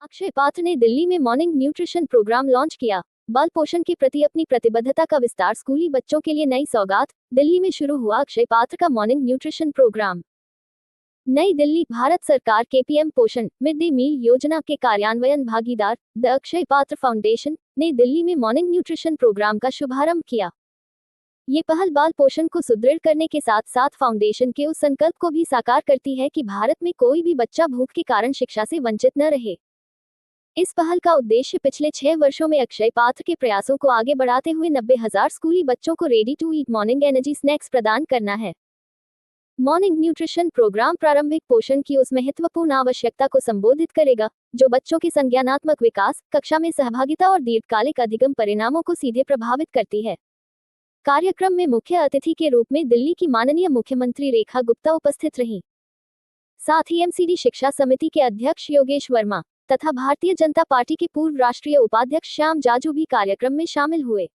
अक्षय पात्र ने दिल्ली में मॉर्निंग न्यूट्रिशन प्रोग्राम लॉन्च किया। बाल पोषण के प्रति अपनी प्रतिबद्धता का विस्तार, स्कूली बच्चों के लिए नई सौगात। दिल्ली में शुरू हुआ अक्षय पात्र का मॉर्निंग न्यूट्रिशन प्रोग्राम। नई दिल्ली, भारत सरकार के पीएम पोषण मिड डे मील योजना के कार्यान्वयन भागीदार द अक्षय पात्र फाउंडेशन ने दिल्ली में मॉर्निंग न्यूट्रिशन प्रोग्राम का शुभारंभ किया। ये पहल बाल पोषण को सुदृढ़ करने के साथ साथ फाउंडेशन के उस संकल्प को भी साकार करती है कि भारत में कोई भी बच्चा भूख के कारण शिक्षा से वंचित न रहे। इस पहल का उद्देश्य पिछले 6 वर्षों में अक्षय पात्र के प्रयासों को आगे बढ़ाते हुए 90,000 स्कूली बच्चों को ready to eat morning energy snacks प्रदान करना है। मॉर्निंग न्यूट्रिशन प्रोग्राम प्रारंभिक पोषण की उस महत्वपूर्ण आवश्यकता को संबोधित करेगा जो बच्चों के संज्ञानात्मक विकास, कक्षा में सहभागिता और दीर्घकालिक अधिगम परिणामों को सीधे प्रभावित करती है। कार्यक्रम में मुख्य अतिथि के रूप में दिल्ली की माननीय मुख्यमंत्री रेखा गुप्ता उपस्थित रहीं। साथ ही एमसीडी शिक्षा समिति के अध्यक्ष योगेश वर्मा तथा भारतीय जनता पार्टी के पूर्व राष्ट्रीय उपाध्यक्ष श्याम जाजू भी कार्यक्रम में शामिल हुए।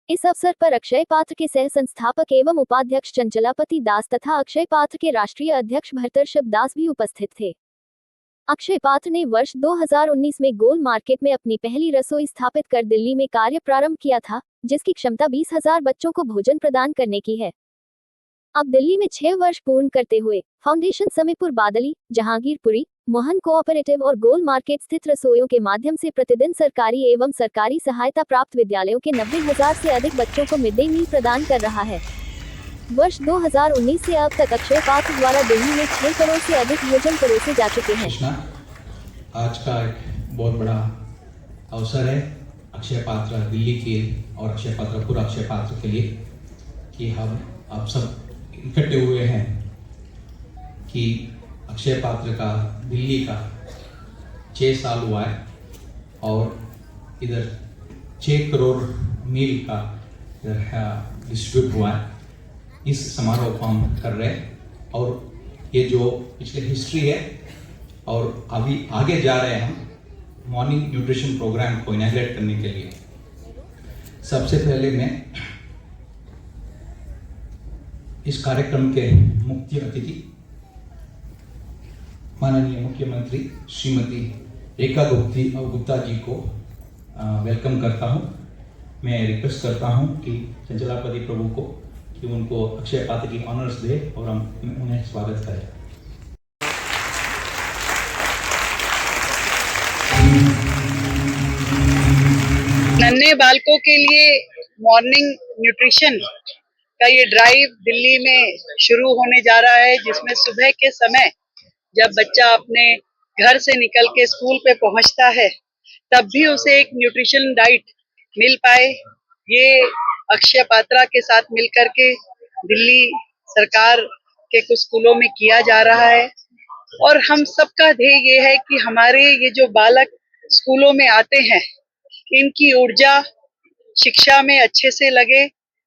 इस अवसर पर अक्षय पात्र के सह संस्थापक एवं उपाध्यक्ष चंचलापति दास तथा अक्षय पात्र के राष्ट्रीय अध्यक्ष भरतर्षभ दास भी उपस्थित थे। अक्षय पात्र ने वर्ष 2019 में गोल मार्केट में अपनी पहली रसोई स्थापित कर दिल्ली में कार्य प्रारंभ किया था, जिसकी क्षमता 20,000 बच्चों को भोजन प्रदान करने की है। अब दिल्ली में 6 वर्ष पूर्ण करते हुए फाउंडेशन समीपुर, बादली, जहांगीरपुरी, मोहन कोऑपरेटिव और गोल मार्केट स्थित रसोइयों के माध्यम से प्रतिदिन सरकारी एवं सरकारी सहायता प्राप्त विद्यालयों के 90,000 से अधिक बच्चों को मिड डे मील प्रदान कर रहा है। वर्ष 2019 से अब तक अक्षय पात्र द्वारा दिल्ली में 6 करोड़ से अधिक भोजन परोसे जा चुके हैं। आज का एक बहुत बड़ा अवसर है अक्षय पात्र दिल्ली के और अक्षय पात्र पूरा अक्षय पात्र के लिए कि हम आप सब इकट्ठे हुए हैं कि अक्षय पात्र का दिल्ली का 6 साल हुआ है और इधर 6 करोड़ मील का इधर डिस्ट्रीब्यूट हुआ है। इस समारोह को हम कर रहे हैं और ये जो पिछले हिस्ट्री है और अभी आगे जा रहे हैं हम मॉर्निंग न्यूट्रिशन प्रोग्राम को इनॉग्रेट करने के लिए। सबसे पहले मैं इस कार्यक्रम के मुख्य अतिथि माननीय मुख्यमंत्री श्रीमती रेखा गुप्ता जी को वेलकम करता हूं। मैं रिक्वेस्ट करता हूं कि चंचलापति प्रभु को कि उनको अक्षय पात्र की ऑनर्स दे और हम उन्हें स्वागत करें। नन्हे बालकों के लिए मॉर्निंग न्यूट्रिशन का ये ड्राइव दिल्ली में शुरू होने जा रहा है, जिसमें सुबह के समय जब बच्चा अपने घर से निकल के स्कूल पे पहुंचता है तब भी उसे एक न्यूट्रिशन डाइट मिल पाए। ये अक्षय पात्रा के साथ मिलकर के दिल्ली सरकार के कुछ स्कूलों में किया जा रहा है और हम सबका ध्येय ये है कि हमारे ये जो बालक स्कूलों में आते हैं इनकी ऊर्जा शिक्षा में अच्छे से लगे,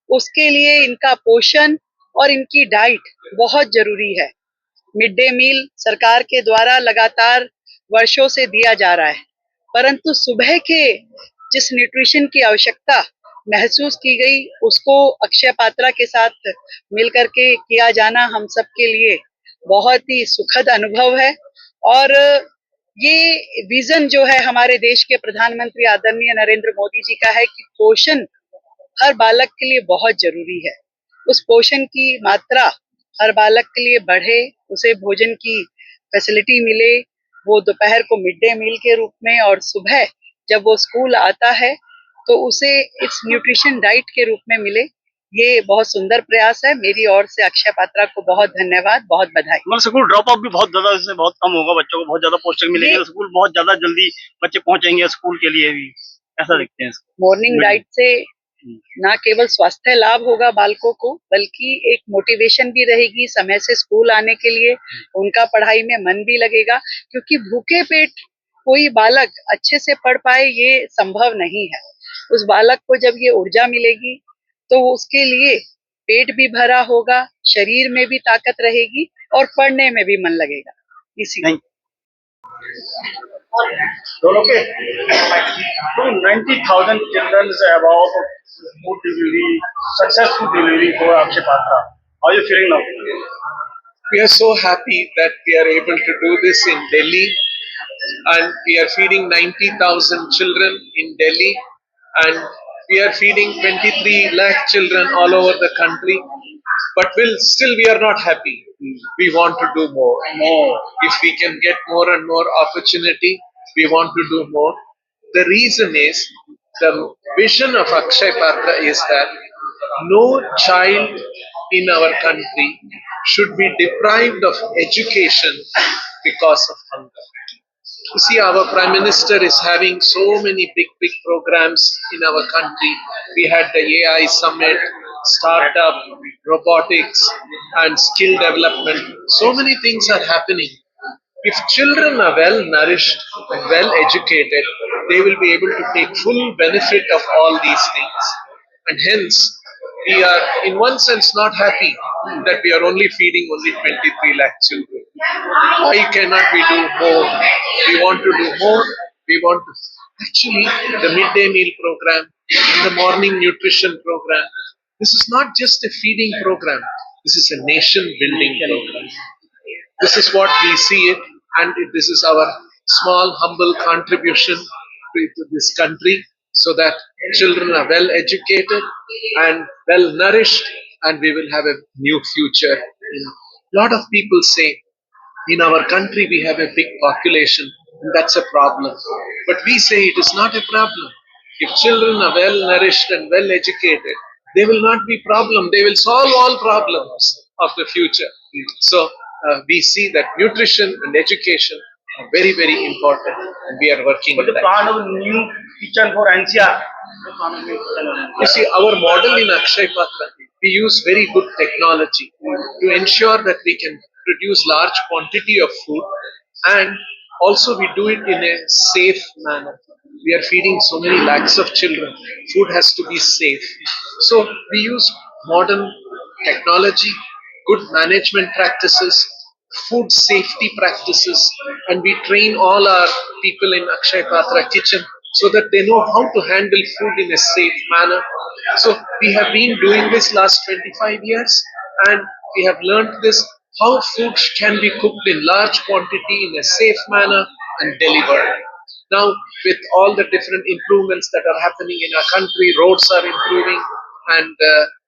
उसके लिए इनका पोषण और इनकी डाइट बहुत जरूरी है। मिड डे मील सरकार के द्वारा लगातार वर्षों से दिया जा रहा है, परंतु सुबह के जिस न्यूट्रिशन की आवश्यकता महसूस की गई उसको अक्षय पात्रा के साथ मिलकर के किया जाना हम सब के लिए बहुत ही सुखद अनुभव है। और ये विजन जो है हमारे देश के प्रधानमंत्री आदरणीय नरेंद्र मोदी जी का है कि पोषण हर बालक के लिए बहुत जरूरी है। उस पोषण की मात्रा हर बालक के लिए बढ़े, उसे भोजन की फैसिलिटी मिले, वो दोपहर को मिड डे मील के रूप में और सुबह जब वो स्कूल आता है तो उसे इस न्यूट्रिशन डाइट के रूप में मिले। ये बहुत सुंदर प्रयास है। मेरी ओर से अक्षय पात्रा को बहुत धन्यवाद, बहुत बधाई। मतलब स्कूल ड्रॉप ऑफ भी बहुत ज्यादा इससे बहुत कम होगा, बच्चों को बहुत ज्यादा पौष्टिक मिलेंगे, स्कूल बहुत ज्यादा जल्दी बच्चे पहुंचेंगे स्कूल के लिए भी, ऐसा देखते हैं। मॉर्निंग डाइट से ना केवल स्वास्थ्य लाभ होगा बालकों को, बल्कि एक मोटिवेशन भी रहेगी समय से स्कूल आने के लिए, उनका पढ़ाई में मन भी लगेगा, क्योंकि भूखे पेट कोई बालक अच्छे से पढ़ पाए ये संभव नहीं है। उस बालक को जब ये ऊर्जा मिलेगी तो उसके लिए पेट भी भरा होगा, शरीर में भी ताकत रहेगी और पढ़ने में भी मन लगेगा। इसी दोनों के 90,000 children about food delivery, successful delivery for Akshay Patra. How are you feeling now? We are so happy that we are able to do this in Delhi and we are feeding 90,000 children in Delhi, and we are feeding 23 lakh children all over the country. But still we are not happy. We want to do more. If we can get more and more opportunity, we want to do more. The reason is the vision of Akshay Patra is that no child in our country should be deprived of education because of hunger. You see, our Prime Minister is having so many big programs in our country. We had the AI Summit, startup, robotics, and skill development. So many things are happening. If children are well nourished and well educated, they will be able to take full benefit of all these things. And hence, we are in one sense not happy that we are only feeding only 23 lakh children. Why cannot we do more? We want to do more. We want to actually the midday meal program and the morning nutrition program. This is not just a feeding program. This is a nation building program. This is what we see it, and this is our small, humble contribution to this country so that children are well educated and well nourished, and we will have a new future. A lot of people say in our country we have a big population, and that's a problem. But we say it is not a problem. If children are well nourished and well educated, they will not be problem. They will solve all problems of the future. So we see that nutrition and education are very, very important, and we are working But on the that. plan of new kitchen for NCR. You see, our model in Akshay Patra, we use very good technology to ensure that we can produce large quantity of food, and also we do it in a safe manner. We are feeding so many lakhs of children. Food has to be safe. So we use modern technology, good management practices, food safety practices, and we train all our people in Akshay Patra kitchen so that they know how to handle food in a safe manner. So we have been doing this last 25 years, and we have learned this how food can be cooked in large quantity in a safe manner and delivered. Now, with all the different improvements that are happening in our country, roads are improving, and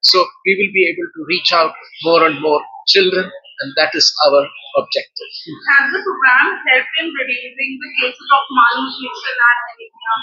so we will be able to reach out more and more children, and that is our objective. Has the program helped in reducing the cases of malnutrition and anemia?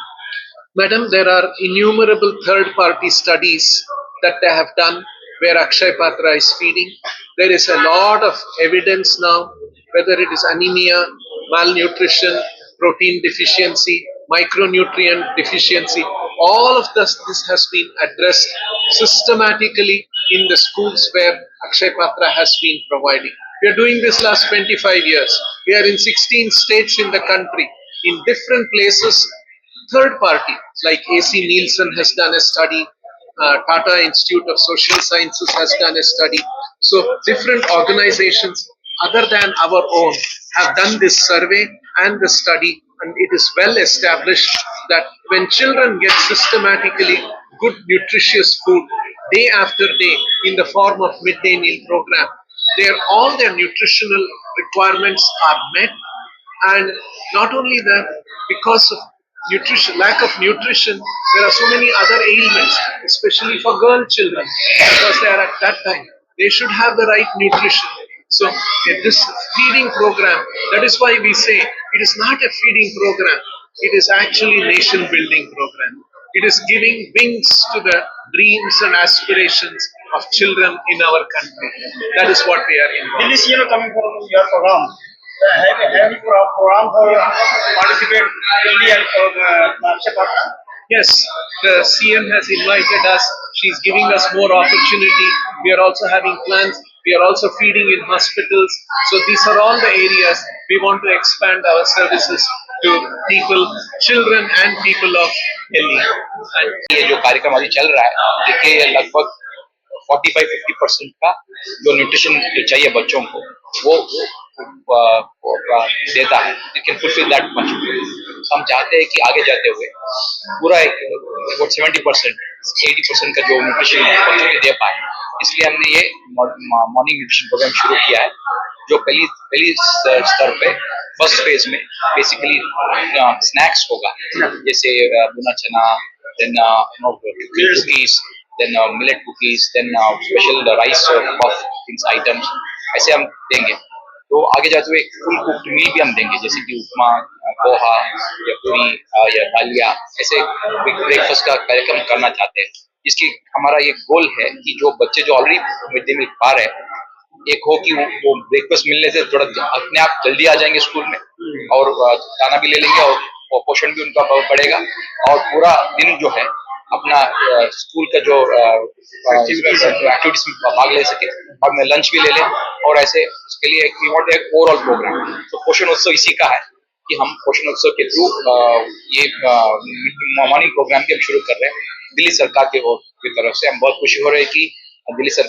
Madam, there are innumerable third party studies that they have done where Akshay Patra is feeding. There is a lot of evidence now, whether it is anemia, malnutrition, protein deficiency, micronutrient deficiency, all of this has been addressed systematically in the schools where Akshay Patra has been providing. We are doing this last 25 years. We are in 16 states in the country. In different places, third party like AC Nielsen has done a study, Tata Institute of Social Sciences has done a study. So different organizations other than our own have done this survey and the study, and it is well established that when children get systematically good nutritious food day after day in the form of midday meal program, all their nutritional requirements are met. And not only that, because of lack of nutrition, there are so many other ailments, especially for girl children, because they are at that time. They should have the right nutrition. So this feeding program, that is why we say it is not a feeding program. It is actually nation building program. It is giving wings to the dreams and aspirations of children in our country. That is what we are in. Delhi CM coming for your program. Have you program for participate Delhi and Akshay Patra? Yes, the CM has invited us. She's giving us more opportunity. We are also having plans. We are also feeding in hospitals. So these are all the areas we want to expand our services to people, children and people of Delhi. ये जो कार्यक्रम अभी चल रहा है, देखिए ये लगभग 45-50% का जो न्यूट्रिशन जो चाहिए बच्चों को वो देता है, लेकिन फुलफिल दैट मच। हम चाहते हैं कि आगे जाते हुए पूरा 70%, 80% का जो न्यूट्रिशन बच्चों को दे पाए, इसलिए हमने ये मॉर्निंग न्यूट्रिशन प्रोग्राम शुरू किया है, जो पहली स्तर पे फर्स्ट फेज में बेसिकली स्नैक्स होगा, जैसे भुना चना, then cookies, then millet cookies, then special rice puff things items, ऐसे हम देंगे। तो आगे जाते हुए फुल कुक्ड मील भी हम देंगे, जैसे कि उपमा, पोहा या पूरी या दालिया, ऐसे ब्रेकफास्ट का कार्यक्रम करना चाहते हैं। इसकी हमारा ये गोल है कि जो बच्चे जो ऑलरेडी मिड डे मील खा रहे हैं, एक हो कि वो ब्रेकफास्ट मिलने से थोड़ा अपने आप जल्दी आ जाएंगे स्कूल में और खाना भी ले लेंगे और पोषण भी उनका बढ़ेगा, और पूरा दिन जो है अपना स्कूल का जो एक्टिविटीज में भाग ले सके, और में लंच भी ले लें, और ऐसे उसके लिए वी वांट एक ओवरऑल प्रोग्राम। तो पोषण उत्सव इसी का है कि हम पोषण उत्सव के थ्रू ये मॉर्निंग प्रोग्राम के हम शुरू कर रहे हैं दिल्ली सरकार की तरफ से। हम बहुत खुशी हो रहे हैं कि दिल्ली सरकार